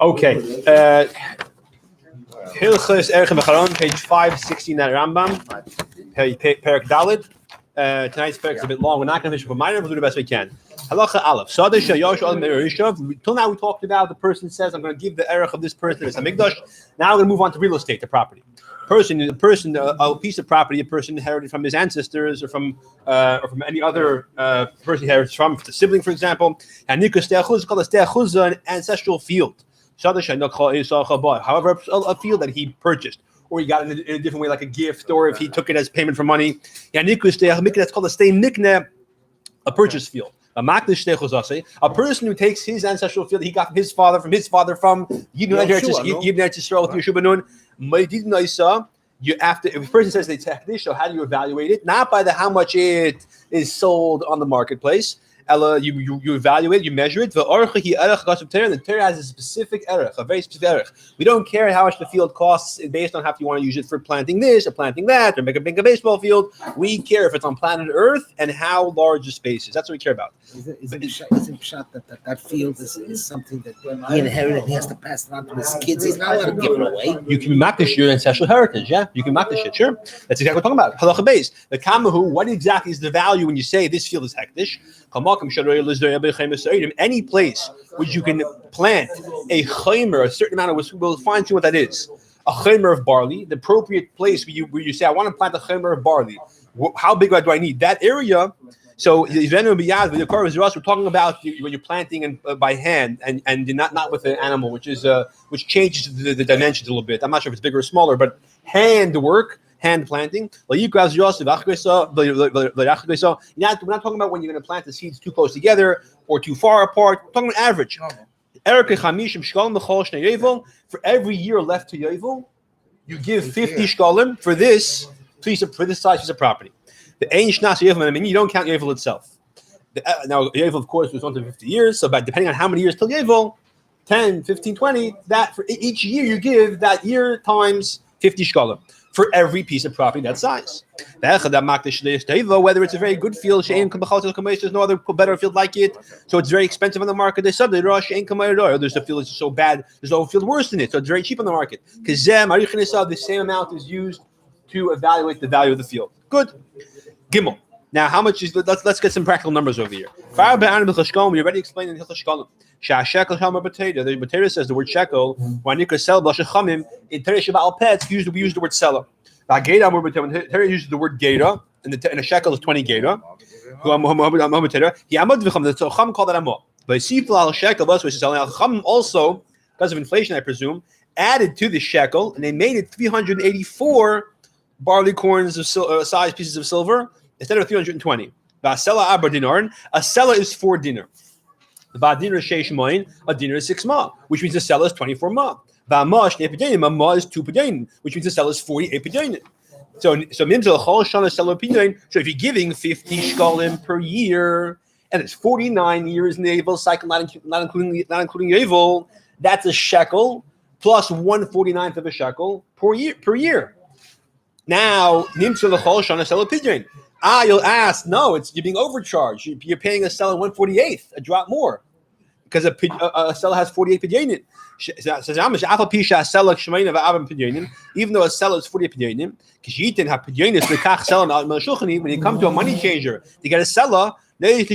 Okay. Hilchos Erchin page 516 at Rambam. Perek Dalet. Tonight's perek is a bit long. We're not going to finish, but we'll do the best we can. Halacha Aleph. Till now we talked about the person says, I'm going to give the erech of this person as a mikdash. Now we're going to move on to real estate, the property. A piece of property a person inherited from his ancestors or from any other person he inherits from the sibling, for example. And it's called an ancestral field. However, a field that he purchased, or he got it in a different way, like a gift, or if he took it as payment for money. That's called a stay mikne, a purchase field. A person who takes his ancestral field that he got from his father, from Yibn Yisrael with Yeshua Nun. You have to. If a person says they technish, so how do you evaluate it? Not by how much it is sold on the marketplace. You evaluate, you measure it. The Torah has a specific erech, a very specific erech. We don't care how much the field costs based on how you want to use it for planting this or planting that or make a baseball field. We care if it's on planet Earth and how large the space is. That's what we care about. Isn't shot that field is something that he inherited and he has to pass it on to his kids? He's not allowed to give it away. You can makdish your ancestral heritage, yeah? You can makdish it, sure. That's exactly what we're talking about. Halacha base. The kamahu, what exactly is the value when you say this field is hektish? Any place which you can plant a chaymer, a certain amount of, we'll find what that is. A chaymer of barley, the appropriate place where you say, I want to plant a chaymer of barley. How big do I need? That area. So we're talking about when you're planting by hand and not with an animal, which changes the dimensions a little bit. I'm not sure if it's bigger or smaller, but hand planting. We're not talking about when you're going to plant the seeds too close together or too far apart. We're talking about average. For every year left to Yovel, you give 50 shkalim for this size piece of property. The Ein Shnas Yovel, you don't count Yovel itself. Now, Yovel, of course, was on to 50 years, so depending on how many years till Yovel, 10, 15, 20, that for each year you give that year times 50 shkalim for every piece of property that size. Whether it's a very good field, there's no other better field like it, so it's very expensive on the market. There's a field that's so bad, there's no field worse than it, so it's very cheap on the market. Because the same amount is used to evaluate the value of the field. Good. Gimel. Now, how much is? Let's get some practical numbers over here. We already explained in Hilchos Shkalim. The potato says the word shekel. When you sell b'shachamim in Torah Shabbat Pets, we use the word seller. When Torah uses the word gera, and a shekel is 20 gera. The Chacham called that amah. But Chacham also, because of inflation, I presume, added to the shekel, and they made it 384 barley corns of size pieces of silver instead of 320. A seller is 4 dinar. A dinar is 6 ma, which means the seller is 24 ma. A ma is 2 pedinim, which means the seller is 48 pedinim. So if you're giving 50 shkalim per year, and it's 49 years in the Yovel cycle, not including Yovel, that's a shekel plus 1/49th of a shekel per year. Now, you'll ask, no, you're being overcharged. You're paying a seller 1/48th, a drop more, because a seller has 48 pidyonim. Even though a seller is 48 pidyonim, when you come to a money changer to get a seller, you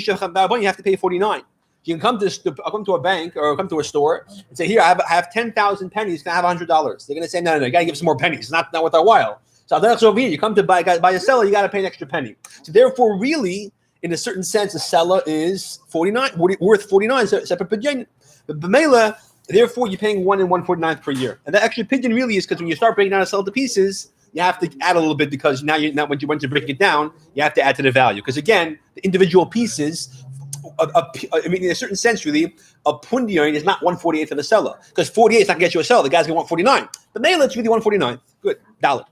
have to pay 49. You can come to a bank or come to a store and say, here, I have 10,000 pennies, can I have $100? They're going to say, no, you got to give some more pennies. It's not worth our while. So over here, you come to buy a seller, you got to pay an extra penny. So therefore, really, in a certain sense, a seller is worth 49 separate pidyon. But b'meila, therefore, you're paying 1 1/49th per year. And that extra pidyon really is because when you start breaking down a seller to pieces, you have to add a little bit because now when you break it down, you have to add to the value. Because again, the individual pieces, in a certain sense, really, a pundion is not 1/48th of the seller. Because 48 is not going to get you a seller. The guy's going to want 49. But b'meila, it's really 1/49th. Good. Dalit.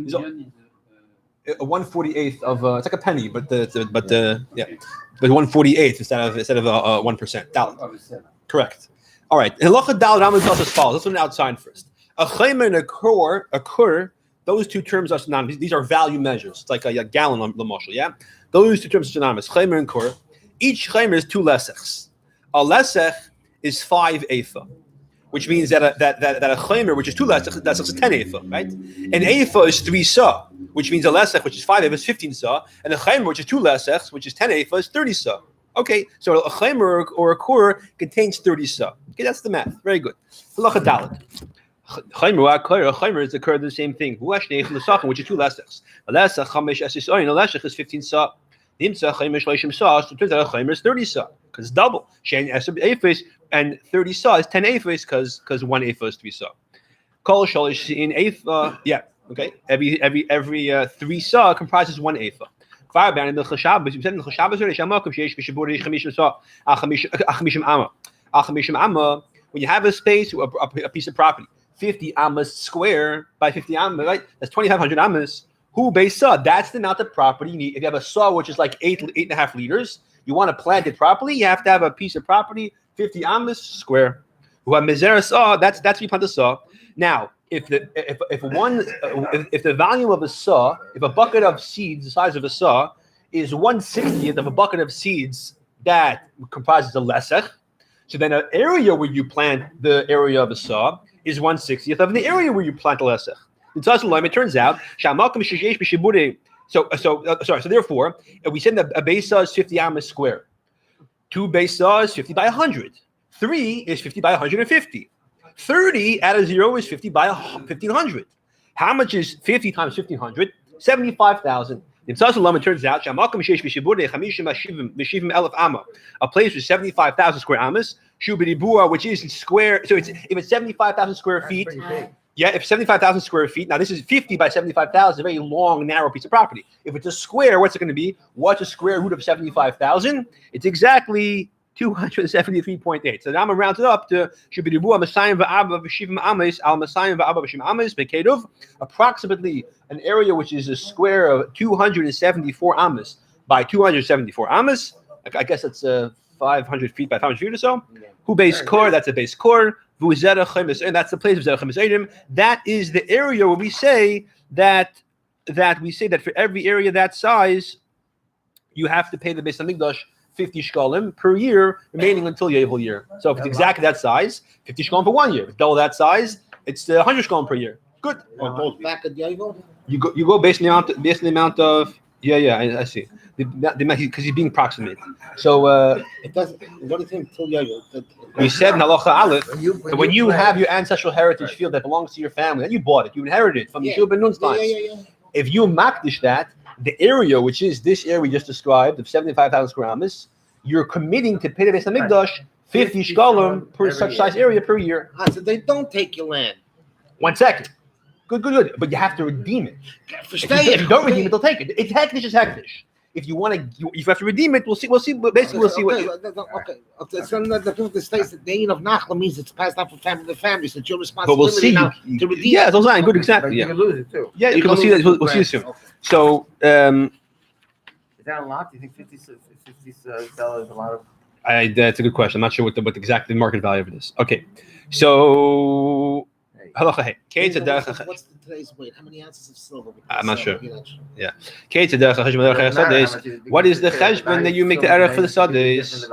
So, a 1/48th of it's like a penny, but 1/48th instead of 1%. Correct. All right. Halacha Dal Rambam tells us as follows. Let's look outside first. A chaymer and a kur. Those two terms are synonymous. These are value measures. It's like a gallon on the marshal. Yeah. Those two terms are synonymous. Chaymer and kur. Each chaymer is 2 lesechs. A lesech is 5 ephah, which means that a chaymer, which is 2 lesech, that's 10 ephah, right? An ephah is 3 sa, which means a lesech, which is 5 ephah, is 15 sa, and a chaymer, which is 2 lesechs, which is 10 ephah, is 30 sa. Okay, so a chaymer or a kur contains 30 sa. Okay, that's the math. Very good. Halacha dalet. Chaymer is occurred the same thing. Which is 2 lesechs. A lesech chamesh esisoyin. A lesech is 15 sa. Nimtza chaymer shleishim sa. So it turns out a chaymer is 30 sa because it's double. Shein eseb ephah and 30 sa is 10 ephah because 1 ephah is 3 sa. Kol shalish in ephah. Yeah. Okay. Every 3 sa comprises 1 ephah. When you have a space, a piece of property, 50 amas square by 50 amas, right? That's 2,500 amas. Who base saw? That's the amount of property you need. If you have a saw which is like 8.5 liters, you want to plant it properly, you have to have a piece of property, 50 amas square. Who have mizera saw? That's you plant the saw. Now, if the volume of a saw, if a bucket of seeds the size of a saw is 1/60th of a bucket of seeds that comprises a lesech, so then an area where you plant the area of a saw is 1/60th of the area where you plant a lesech. It turns out, so therefore, if we said that a base saw is 50 amas square, 2 base saws 50 by 100, 3 is 50 by 150. 30 out of 0 is 50 by 1,500. How much is 50 times 1,500? 75,000. It turns out, a place with 75,000 square amas, which is square. So if it's 75,000 square feet, yeah, if 75,000 square feet, now this is 50 by 75,000, a very long, narrow piece of property. If it's a square, what's it going to be? What's a square root of 75,000? It's exactly 273.8. So now I'm rounded up to approximately an area which is a square of 274 amas by 274 amas. I guess that's 500 feet by 500 feet or so. Who base core? That's a base core. And that's the place of Zerach Chemes. That is the area where we say that for every area that size, you have to pay the Beis Hamikdash 50 shkalim per year, remaining until Yovel year. So if it's exactly that size, 50 shkalim for 1 year. If it's double that size, it's 100 shkalim per year. Good. Back at Yovel? You go based on the amount of I see. Because he's being approximate. So it doesn't. What do you think till Yovel? We said in Halacha Aleph that when you have your ancestral heritage field that belongs to your family, and you bought it, you inherited it from Yeshua ben Nun's times. If you makdish that, the area, which is this area we just described, of 75,000 square amas, you're committing to pay the Beis Hamikdash 50 shkalim per such size area per year. So they don't take your land. 1 second. Good. But you have to redeem it. If you don't redeem it, they'll take it. It's hektish is hektish. If you want to, if you have to redeem it, we'll see. Basically, we'll see what. So the states that the name of Nachla means it's passed down from family to family. So it's your responsibility now to redeem. Yeah, it's also good. Exactly. You can lose it too. Yeah, we'll see that. We'll see it soon. Okay. So, is that a lot? Do you think 50 sellers a lot of? That's a good question. I'm not sure what the exact market value of it is. Okay, so. What's today's weight? How many ounces of silver? I'm not sure. Yeah. What is the cheshbon that you make the erech for the sadis?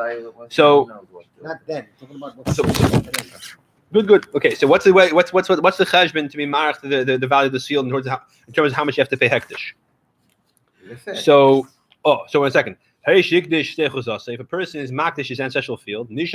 So. Not then. Talking about Good. Okay. So what's the way? What's the cheshbon to be marked the value of the seal in terms of how much you have to pay hektish? So 1 second. If a person is makdish his ancestral field, Ram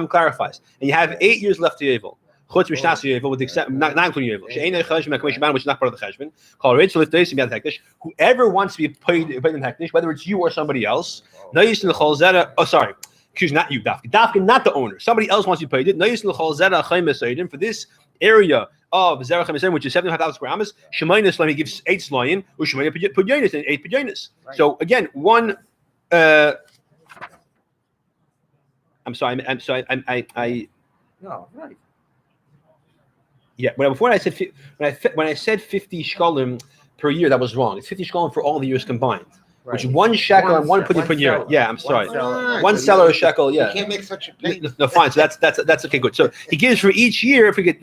clarifies, and you have 8 years left to Yovel. Chutz mishnas Yovel, with except not including Yovel. She'enei cheshbon which is not part of the cheshbon. Call Rachel if they be hektish. Whoever wants to be paid in hektish, whether it's you or somebody else, no use in the chol zera. Oh, sorry, excuse not you, Dafka, not the owner. Somebody else wants to be paid it. No use in the chol zera chaymes for this area of Zerach Chemes, which is 75,000 square amas. Shemayna Slayim gives 8 Slayim, or Shemayna Pudyonis and 8 Pudyonis. So again, one. I'm sorry. No, right. Yeah, when I said 50 shkalim per year, that was wrong. It's 50 shkalim for all the years combined. Right. Which is 1 shekel and 1 pudin per year. Yeah, I'm sorry. One seller a shekel. Yeah. You can't make such a payment. No, fine. So that's okay. Good. So he gives for each year. If we get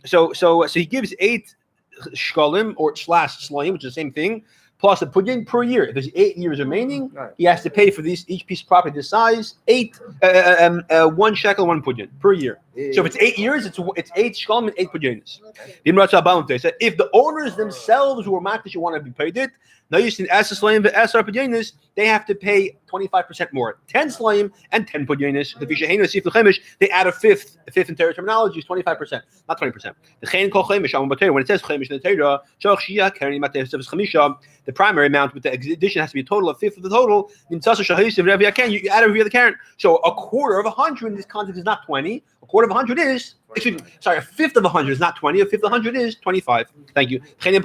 so he gives 8 shkalim or /slayim, which is the same thing, plus the pudyin per year. If there's 8 years remaining, Right. he has to pay for each piece of property this size 1 shekel 1 pudyin per year. So if it's 8 years, it's 8 shkalm and 8 pudyinis. If the owners themselves who are makdish want to be paid it, now you see as slayim the SR pudyinis, they have to pay 25% more. 10 slayim and 10 pudyinis. The vishaheinu sif lechemish, they add a fifth. A fifth in Torah terminology is 25%, not 20%. The chen kol chemish when it says chemish in the Torah, the primary amount with the addition has to be a total of fifth of the total. You add every other karen. So a quarter of 100 in this context is not 20. A quarter of 100 is, a fifth of 100 is not 20. A fifth of 100 is 25. Thank you. If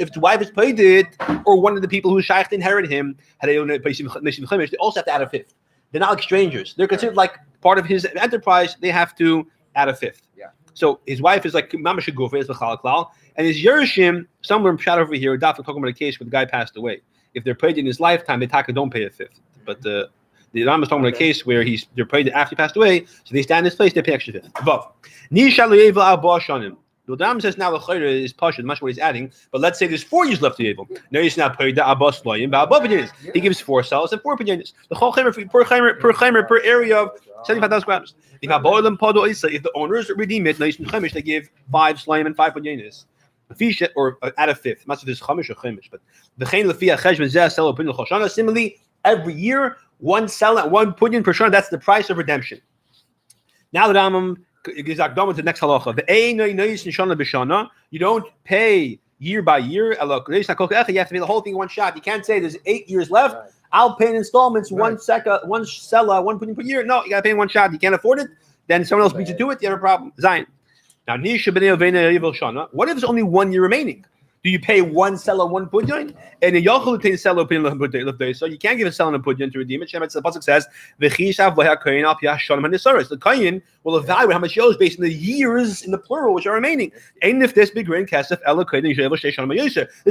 his wife has paid it, or one of the people who shaykh to inherit him, they also have to add a fifth. They're not like strangers. They're considered like part of his enterprise. They have to add a fifth. Yeah. So his wife is like mamash gufa is v'chalaklal, and his Yershim, somewhere shot over here, talking about a case where the guy passed away. If they're paid in his lifetime, they don't pay a fifth. But the Ram is talking about a case where they're paid after he passed away, so they stand in his place, they pay extra fifth. Above. The Ram says now the chayre is pashut, much what he's adding. But let's say there's 4 years left to Yevil. Now he's not paid the abbas loyim, but above it is. He gives 4 cells and 4 pidyanis. The whole chaymer per area of 75,000 grams. If the owners redeem it, they give 5 slayim and 5 pidyanis. Or add a fifth. Not if it's chamish or chamish, but the chayin lefia cheshvan zeh sell opinion choshana. Similarly, every year 1 cell and 1 pudyin per shana. That's the price of redemption. Now the Rambam gives akdama to the next halacha. The ein noyis nishana b'shana. You don't pay year by year. You have to pay the whole thing in one shot. You can't say there's 8 years left. Right. I'll pay in installments, right. 1 sella, 1 pudyin per year. No, you got to pay in one shot. You can't afford it. Then someone else beats you to it. You have a problem. Zayin. Now, what if there's only 1 year remaining? Do you pay 1 sella, 1 pudyin? And so you can't give a sella and a pudyin to redeem it. The pasuk says, the kohen will evaluate how much he owes based on the years in the plural which are remaining. This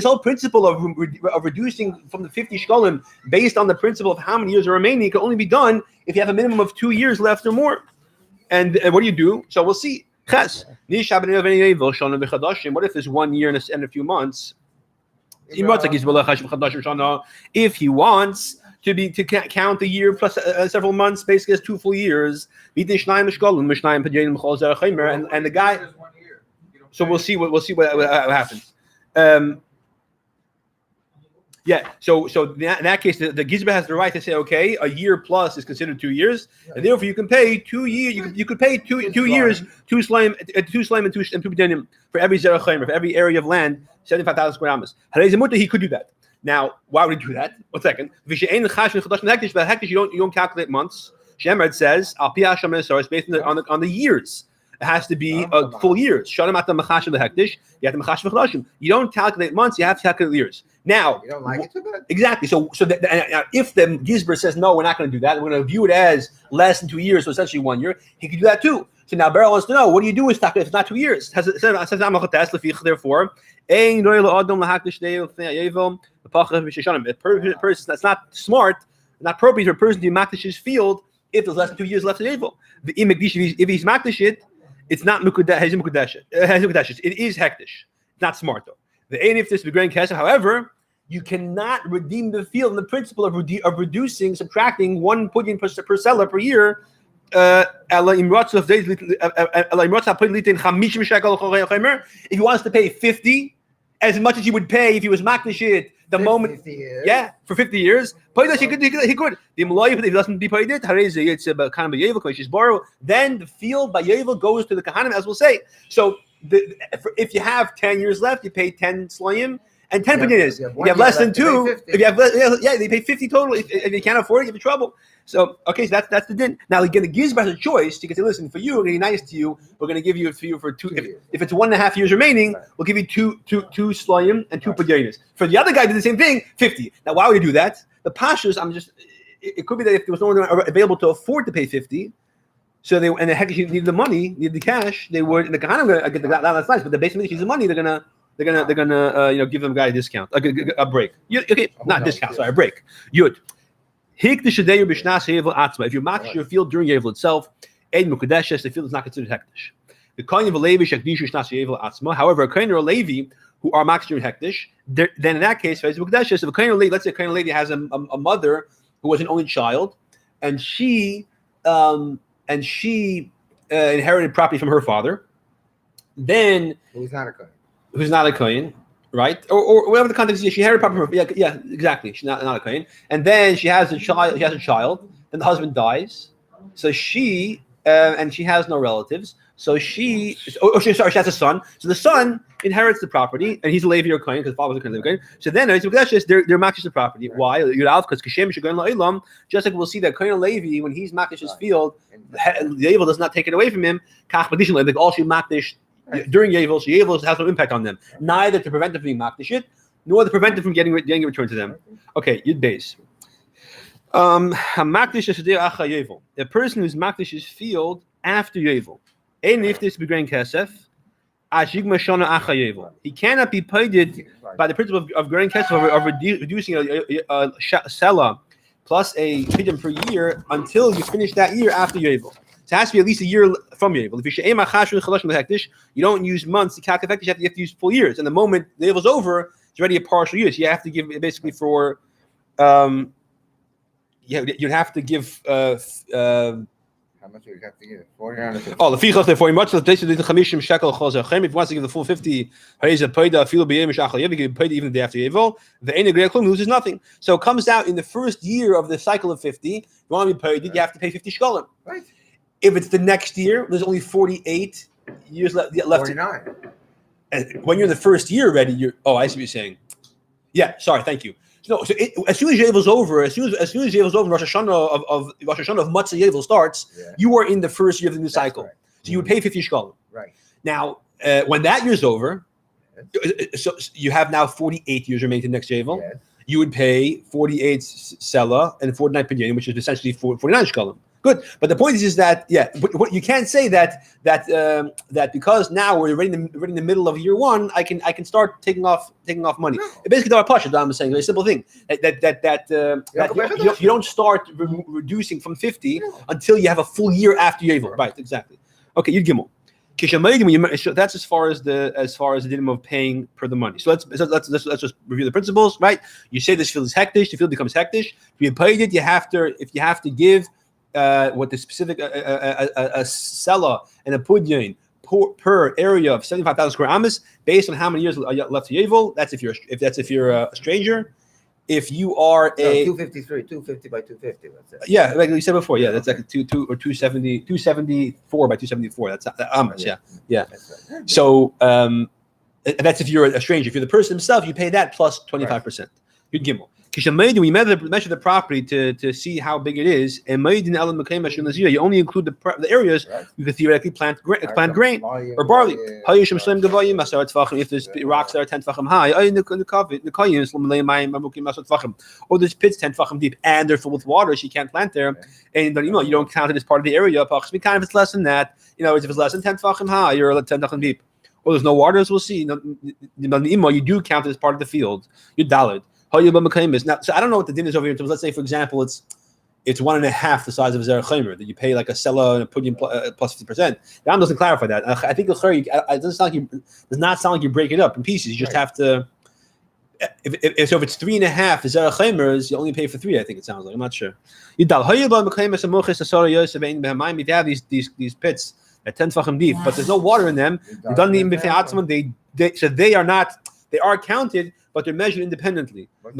whole principle of reducing from the 50 shkolim based on the principle of how many years are remaining can only be done if you have a minimum of 2 years left or more. And what do you do? So we'll see. What if there's 1 year and a few months? If he wants to count the year plus several months, basically as 2 full years, and the guy. So we'll see what happens. Yeah, so in that case, the Gizba has the right to say, okay, a year plus is considered 2 years, and therefore you can pay 2 years. You could pay 2 years, 2 slime and 2 pidyanim for every zerachayim, for every area of land, 75,000 square meters. He could do that. Now, why would he do that? 1 second. You don't calculate months. Shemard says, it's based on the years. It has to be a full year. You have to You don't calculate months, you have to calculate years. Now, you don't like it too bad? Exactly. So if the Gizber says, no, we're not going to do that, we're going to view it as less than 2 years, so essentially 1 year, he could do that too. So now Beryl wants to know, what do you do if it's not 2 years? Therefore, a person that's not smart, not appropriate for a person to makdish his field if there's less than 2 years left in Evel. If he's makdish it, it's not mukudesh. It is hektish. It's not smart though. The ain if this be grand kesef. However, you cannot redeem the field in the principle of subtracting 1 pudyin per seller per year. If he wants to pay 50, as much as he would pay if he was makdish it the moment, for 50 years. He could. If he doesn't be paid it, it's kind of a yevel borrow. Then the field by yevel goes to the kahanim, as we'll say. So if you have 10 years left, you pay 10 slayim and 10 pidyanis. If you have less than 2, they pay 50 total. If you can't afford it, you have trouble. So that's the din. Now again, the Gizbar has a choice. You can say, listen, for you, we're going to be nice to you. We're going to give you for 2 years. If it's 1.5 years remaining, we'll give you two slayim and 2 pidyanis. For the other guy, did the same thing, 50. Now why would he do that? The pashas, it could be that if there was no one available to afford to pay 50, so the heck you need the money, need the cash, they would, and the kahanim going to get that's nice, but the basement needs the money, they're gonna give them a guy a discount, a break. Not discount, sorry, a break. Yud. If you match your field during Yevel itself, the field is not considered hektish. The kohen of a Levi shakdishu shnas Yevel atzma. However, a kohen or a Levi who are makdish during hektish, then in that case, if a kohen lady, let's say a kohen lady has a mother who was an only child, and she inherited property from her father, then Who's not a kohen? Who's not a kohen, right? Or whatever the context is, she inherited property from her. Yeah, exactly. She's not a kohen, and then she has a child. She has a child. Then the husband dies, so she and she has no relatives. So she has a son. So the son inherits the property, and he's a Levi or Kohen because the father was a Kohen. So then they're makish the property. Why? Because just like we'll see that Kohen Levi, when he's makish his field, the Yevil does not take it away from him. Like all she makish during Yevil, so Yevil has no impact on them. Neither to prevent them from being makish it, nor to prevent them from getting a return to them. Okay, Yud Beis. The person who's makish his field after Yevil. If this be grain kesef, he cannot be paid by the principle of grain kesef of reducing a sela plus a pidyon per year until you finish that year after Yovel. So it has to be at least a year from Yovel. If you don't use months to calculate, you have to use full years. And the moment the Yovel is over, it's already a partial year. So you have to give basically for you'd have to give how much do we have to give? 40. Oh, the fichach therefore much the chamishim shekel chazachem. If he wants to give the full 50, he's a paida filo b'yem shachal yev. He can paida even the day after yevel. The ene grei klum loses nothing. So it comes out in the first year of the cycle of 50. If you want to be paid, you have to pay 50 shkolim. Right. If it's the next year, there's only 48 years left. 49. And when you're in the first year already, I see what you're saying. Yeah, sorry, thank you. No, so as soon as Yevel's over, as soon as Yevel's over, Rosh Hashanah of Matzah Yevel starts. Yeah. You are in the first year of the new cycle, right. So you would pay 50 shkolim. Right. Now, when that year's over, so you have now 48 years remaining to the next Yevel. Yes. You would pay 48 sela and 49 pidyon, which is essentially 49 shkolim. Good, but the point is that what you can't say that because now we're already in the middle of year one, I can start taking off money. No. Basically, the Pasha I'm saying, a very simple thing that you don't start reducing from 50 until you have a full year after Yovel. Right, exactly. Okay, Yud Gimel. That's as far as the dinim of paying per the money. So let's just review the principles. Right, you say this field is hektish, the field becomes hektish. If you paid it, you have to give. What the specific a sela and a pudyon per area of 75,000 square amas based on how many years left to Yevel. That's if you're a stranger. If you are 253, 250 by 250. That's it. Yeah, like you said before. Yeah, that's like a 274 by 274. That's amas. Yeah. So that's if you're a stranger. If you're the person himself, you pay that plus 25%. You'd gimel. We measure the property to see how big it is, and you only include the areas you could theoretically plant grain or barley. If there's rocks that are 10 tefachim high, or there's pits 10 tefachim deep and they're filled with water, so you can't plant there, and you don't count it as part of the area. If it's less than that, if it's less than 10 tefachim high or 10 tefachim deep, or there's no water, as we'll see, you do count it as part of the field. You're daled. Now, so I don't know what the din is over here. Let's say, for example, it's 1.5 the size of a zera chaymer that you pay like a sela and a pudyon plus 50%. Ram doesn't clarify that. I think it does not sound like you break it up in pieces. You just have to. If it's 3.5 the zera chaymers, you only pay for 3. I think it sounds like. I'm not sure. If you have these pits at 10 tefachim deep, but there's no water in them, so they are counted. But they're measured independently. It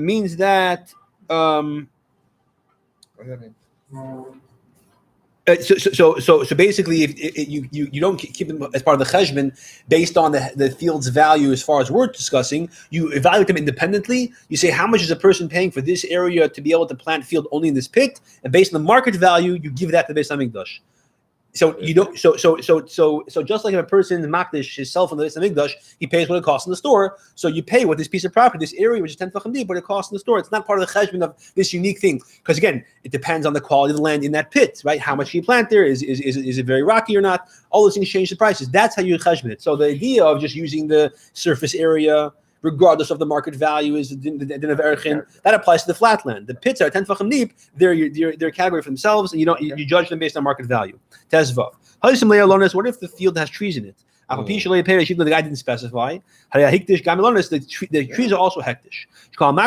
means that. So basically, if you don't keep them as part of the cheshbon based on the field's value as far as we're discussing, you evaluate them independently. You say how much is a person paying for this area to be able to plant field only in this pit, and based on the market value, you give that to Beis Hamikdash. So you don't. So just like if a person makdish himself in the Beis Hamikdash, he pays what it costs in the store. So you pay what this piece of property, this area, which is 10 tefachim deep, but it costs in the store. It's not part of the cheshbon of this unique thing, because again, it depends on the quality of the land in that pit, right? How much you plant there? Is it very rocky or not? All those things change the prices. That's how you cheshbon it. So the idea of just using the surface area, regardless of the market value, is the din of Erchin. That applies to the flat land. The pits are 10 tefachim deep. They're a category for themselves, and you judge them based on market value. Tezvav. What if the field has trees in it? The guy didn't specify. The trees are also hektish.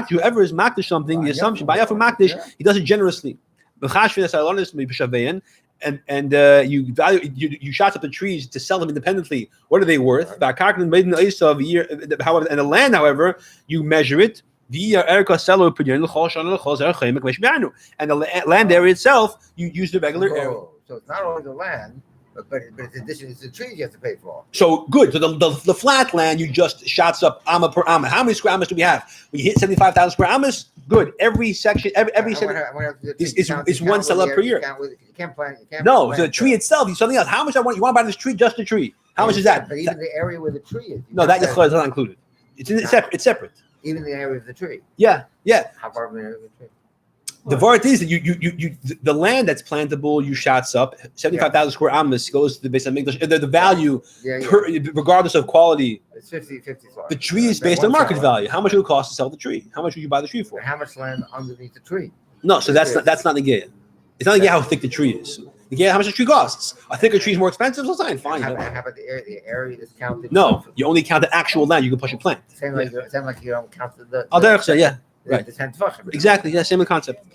Whoever is makdish something, the assumption by makdish, he does it generously. And you value you shot up the trees to sell them independently. What are they worth? However, and the land, however, you measure it. And the land area itself, you use the regular area. So it's not only the land, but in addition, it's the trees you have to pay for. So good. So the flat land you just shots up amma per amma. How many square ammas do we have? We hit 75,000 square ammas. Good. Every section, every section is one seller per year. You can't plant. No, so the tree itself is something else. How much I want? You want to buy this tree? Just the tree. How much is that? But even the area where the tree is. No, that is not included. It's separate. It's separate. Even the area of the tree. Yeah. How far from the area of the tree? The vart is that you the land that's plantable you shots up 75,000 square ammas goes to the base of English. The value regardless of quality. It's 50. The tree is based on market value. How much it would cost to sell the tree? How much would you buy the tree for? How much land underneath the tree? No, so that's not the gaya. It's not the gaya how thick the tree is. The gaya how much the tree costs. A thicker tree is more expensive. So it's fine. How about the area? The area is counted. No, you only count the actual land you can push a plant. Same like you don't count the. Right. The 10 tefachim. Exactly. Yeah, same concept.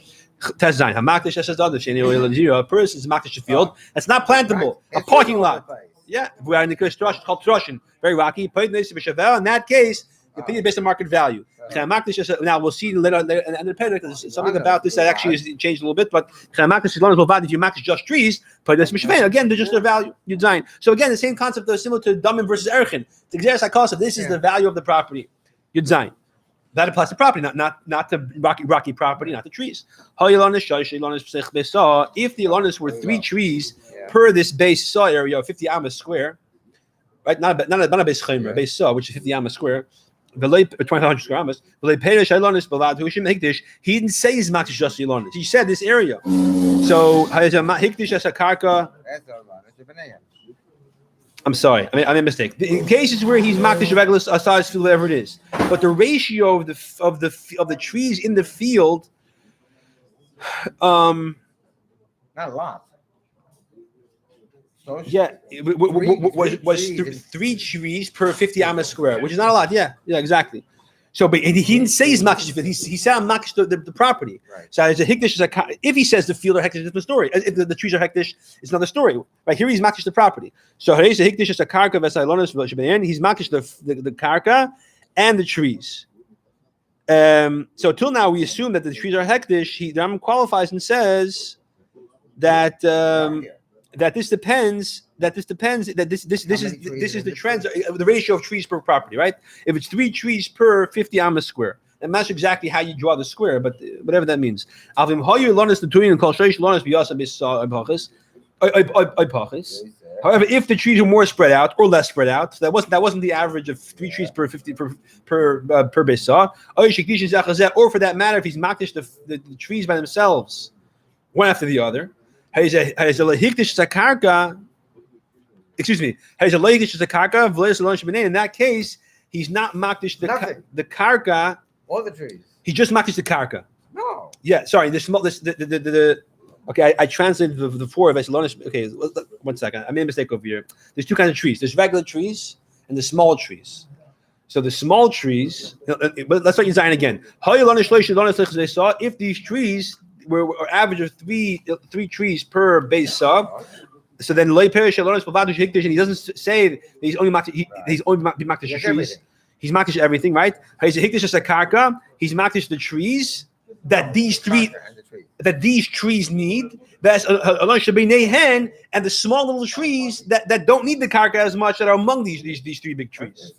Test design. Hamakdish says other. A person is makdish field. That's not plantable. A parking lot. Yeah. We are in the construction. It's called trushin. Very rocky. In that case, the opinion based on market value. Now we'll see later and the something about this that actually has changed a little bit. But if you makdish just trees, again, they're just their value. You design. So again, the same concept is similar to Damin versus Erchin. The exact concept. This is the value of the property. You design. That applies to property, not the rocky property, not the trees. If the Ilanis were 3 trees per this base saw area, 50 amas square, right? Not a base chaymer, base saw, which is 50 amas square. 2,500 square amas. He didn't say his max is just Ilanis. He said this area. So hikdish as a karka. I'm sorry, I made a mistake. In cases where he's makdish regular size field, whatever it is, but the ratio of the trees in the field, not a lot. So was 3 trees per 50 amas square, which is not a lot. Yeah, exactly. So, but he didn't say he's makdish. He said I'm makdish the property. Right. So it's a hikdish. If he says the field are hektish, it's a different story. If the trees are hektish, it's another story. Right here, he's makdish the property. So he's a hikdish a karka v'sailonis v'shebein. He's makdish the karka and the trees. So till now, we assume that the trees are hektish. The Rambam qualifies and says that this depends. This is the trend, the ratio of trees per property, right? If it's 3 trees per 50 amas square, I'm not sure exactly how you draw the square, but whatever that means. However, if the trees are more spread out or less spread out, so that wasn't the average of 3 trees per 50 per base saw, or for that matter, if he's makdish the trees by themselves, one after the other, excuse me. In that case, he's not makdish the karka or the trees. He just makdish the karka. No. Yeah, sorry. Okay, I translated the 4 of Esalonis. Okay, 1 second. I made a mistake over here. There's 2 kinds of trees. There's regular trees and the small trees. So the small trees. Let's start using again. If these trees were average of 3 trees per base saw. So then, and he doesn't say that he's only makdish trees. He's makdish everything, right? He's a hikdish as a karka. He's makdish the trees that these trees need. That's and the small little trees that don't need the karka as much that are among these 3 big trees.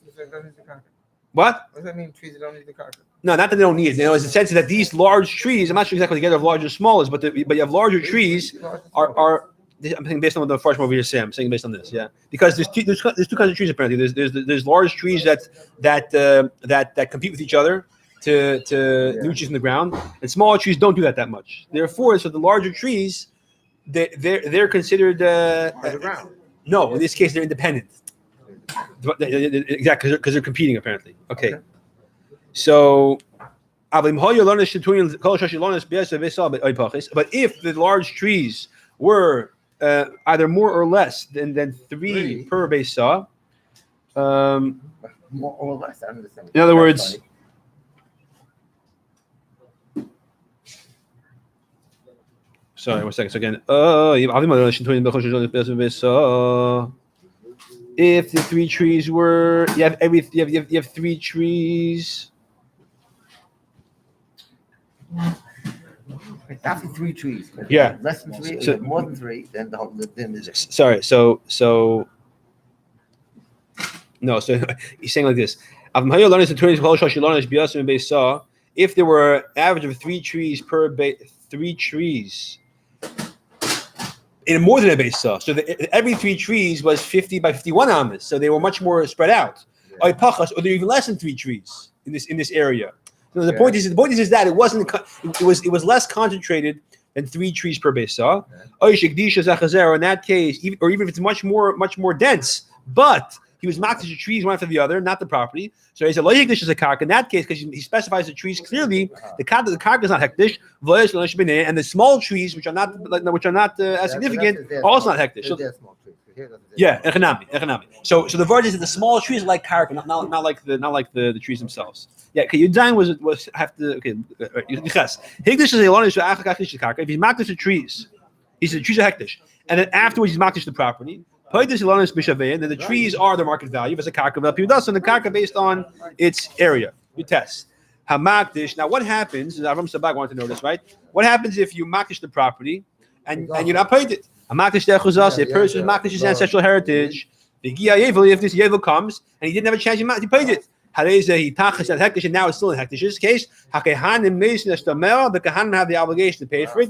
What? What does that mean? Trees that don't need the karka? No, not that they don't need it. You know, it's the sense that these large trees. I'm not sure exactly together of large or small is, but you have larger trees are. I'm saying based on what the first over here say. I'm saying based on this, yeah. Because there's 2 kinds of trees apparently. There's large trees that compete with each other to nutrients in the ground, and smaller trees don't do that much. Therefore, so the larger trees, they're considered underground. No, in this case they're independent. Exactly, because they're competing apparently. Okay. So. But if the large trees were either more or less than 3 per base saw, More or less. I understand. In other words, sorry, 1 second. So again, if the 3 trees were, you have 3 trees. after 3 trees. Yeah. Less than 3, So- more than 3, then the whole then is Sorry, so no, so he's saying like this. If there were average of 3 trees per 3 trees in more than a base saw, so every 3 trees was 50 by 51 amas, so they were much more spread out. Or they're even less than 3 trees in this area. So the point is that it was less concentrated than 3 trees per base saw. In that case, or even if it's much more dense, but he was makdish the trees one after the other, not the property. So he said, "Lo hektish is a karka." In that case, because he specifies the trees clearly, the karka is not hektish, and the small trees, which are not as significant, are also not hektish. So, yeah, echanami. So the word is that the small trees are like karka, not like the trees themselves. Yeah, okay. Yudain was have to okay. Hektish is a lot of karka. If he's makdish the trees, he said the trees are hektish, and then afterwards he's makdish the property. Then the trees are the market value as a karka and the karka based on its area. You test. Hamakdish. Now, what happens? Avram Sabag wanted to know this, right? What happens if you makdish the property and you're not paid it? Hamakdish dechuzas. A person makdish his ancestral heritage. The if this yevel comes and he didn't have a chance, he paid it. He tachas at hektish, and now it's still in hektish's case. The kahanim have the obligation to pay for it.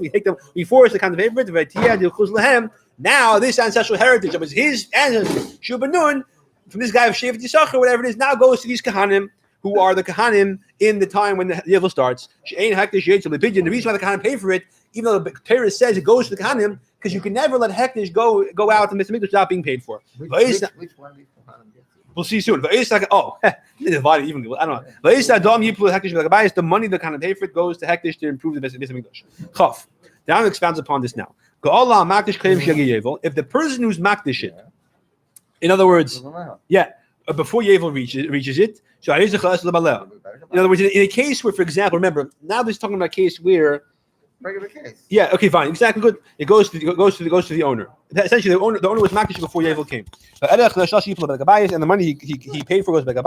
We force the kind of pay for it. Now, this ancestral heritage that was his ancestry, Shubanun, from this guy of Shevet Yisachar, whatever it is, now goes to these Kahanim, who are the Kahanim in the time when the Yevel starts. The reason why the Kahanim pay for it, even though the Torah says it goes to the Kahanim, because you can never let Hektish go out and Mr. Mikdash without being paid for. Which one of these Kahanim gets? We'll see soon. Divided evenly. I don't know. The money the Kahanim pay for it goes to Hektish to improve the Mr. Mikdash. Chaf. The Rambam expounds upon this now. If the person who's makdish it, in other words, before Yevel reaches it, so in other words, in a case where, for example, remember, now this is talking about a case where regular case. Yeah. Okay. Fine. Exactly. Good. It goes to the owner. Essentially, the owner was makdish before Yevel came. And the money he paid for goes back to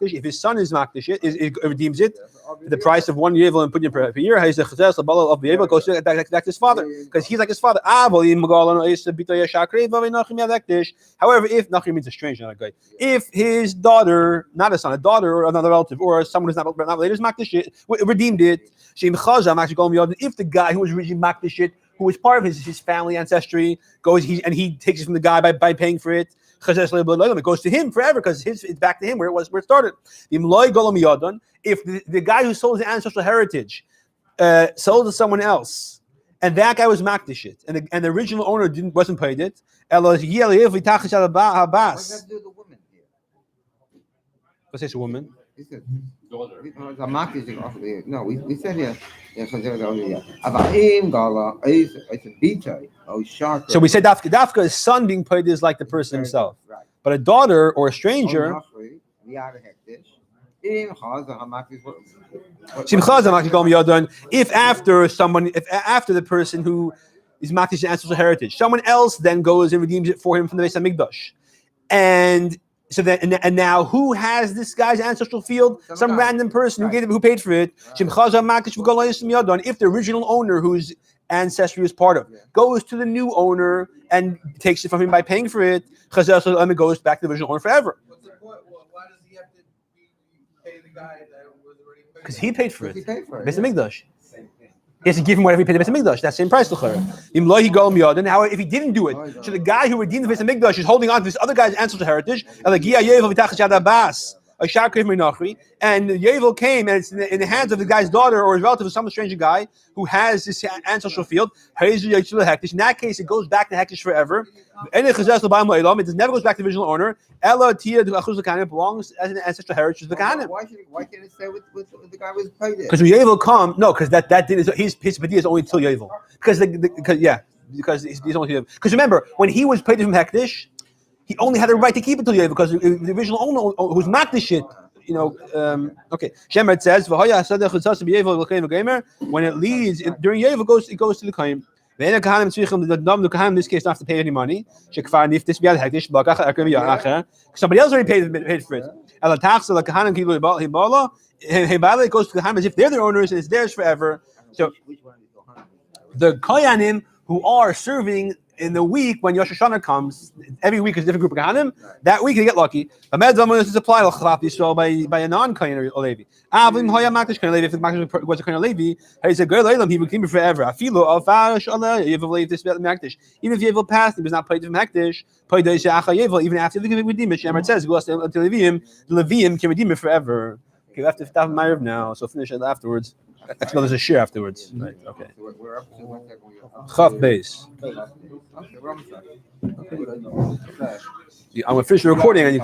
if his son is makdish, it redeems it. The price of 1 Yevel and put per year. Of the Yevel goes back to his father because he's like his father. However, if Nachri means a stranger, not a guy. If his daughter, not a son, a daughter or another relative or someone who's not related is makdish it, redeemed it. If the guy who was originally makdish it, who was part of his family ancestry, goes he takes it from the guy by paying for it. It goes to him forever because it's back to him where it started. If the guy who sold his ancestral heritage sold to someone else, and that guy was makdish it, and the original owner wasn't paid it, What does that do with the woman here? Let's say it's a woman. He said, no, we said here. So we said dafka his son being paid is like the person himself, right? But a daughter or a stranger. If after the person who is makdish ancestral heritage, someone else then goes and redeems it for him from the Beis Hamikdash, and so then and now who has this guy's ancestral field? Some random person who paid for it. If the original owner whose ancestry was part of goes to the new owner and takes it from him by paying for it, it goes back to the original owner forever. What's the point? Why does he have to pay the guy that was already paid? Because he paid for it. Beis Yeah. Hamikdash. He has to give him whatever he paid the Beis Hamikdash. That same price to her. Now, if he didn't do it, so the guy who redeemed the Beis Hamikdash is holding on to this other guy's ancestral heritage. And Yevel came, and it's in the hands of the guy's daughter or his relative or some stranger guy who has this ancestral field. In that case, it goes back to Hektish forever. It never goes back to the original owner. It belongs as an ancestral heritage to the Kahanim. Why can't it stay with the guy who was paid it? Because when Yevel come, no, because that did his padilla is only until Yevel. Because he's only because remember when he was paid from Hektish, he only had the right to keep it till Yovel because the original owner who's makdish it. Okay. Shemer says, when it leads during Yovel, it goes to the Kaim. The Kahanim in this case don't have to pay any money. Somebody else already paid for it. It goes to the Kahanim as if they're their owners and it's theirs forever. So the Koyanim who are serving in the week when Rosh Hashanah comes, every week is a different group of Kahanim. That week they get lucky. The Medzam is applied by a non-Koyan or Levi. Avim Hoya Makdish Koyan Levi. If the Makdish was a Koyan Levi, he said, "Girl, he would keep it forever." Afilo of Shallah Yevel this Makdish. Even if Yevel passed, he was not paid from Makdish. Paid Yevel even after the redeem it. Shemar says, "Go until Leviim. The Leviim can redeem it forever." Okay, we have to stop Ma'ariv now, so finish it afterwards. Actually, there's a share afterwards. Right? Okay. Chaf base. I'm gonna finish the recording and you